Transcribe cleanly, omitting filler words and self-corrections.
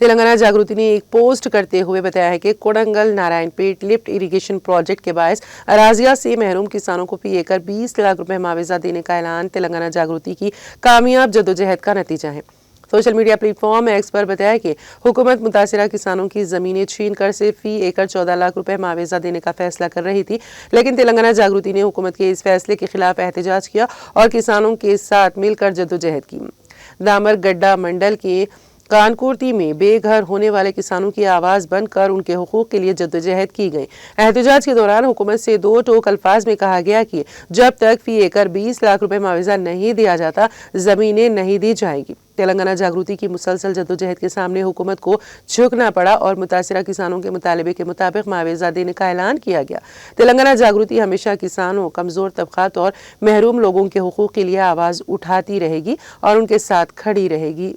तेलंगाना जागृति ने एक पोस्ट करते हुए बताया है कि Kodangal Narayanpet lift irrigation project के बायस अराजिया से महरूम किसानों को फी एकड़ 20 लाख रुपए मुआवजा देने का ऐलान तेलंगाना जागृति की कामयाब जद्दोजहद का नतीजा है। सोशल मीडिया प्लेटफॉर्म एक्स पर बताया कि हुकूमत मुतासिरा किसानों की जमीनें छीन कर से फी एकड़ 14 लाख रुपए मुआवजा देने का फैसला कर रही थी, लेकिन तेलंगाना जागृति ने हुकूमत के इस फैसले के खिलाफ एहतजाज किया और किसानों के साथ मिलकर जद्दोजहद की। दामरगड्डा मंडल के कानकुर्ती में बेघर होने वाले किसानों की आवाज बनकर उनके हुकूक के लिए जद्दोजहद की गई। एहतजाज के दौरान हुकूमत से दो टोक अल्फाज में कहा गया कि जब तक फी एकड़ 20 लाख रुपए मुआवजा नहीं दिया जाता, जमीनें नहीं दी जाएगी। तेलंगाना जागृति की मुसलसल जद्दोजहद के सामने हुकूमत को झुकना पड़ा और मुतासिरा किसानों के मुतालबे के मुताबिक मुआवजा देने का ऐलान किया गया। तेलंगाना जागृति हमेशा किसानों, कमजोर तबकात और महरूम लोगों के हुकूक के लिए आवाज उठाती रहेगी और उनके साथ खड़ी रहेगी।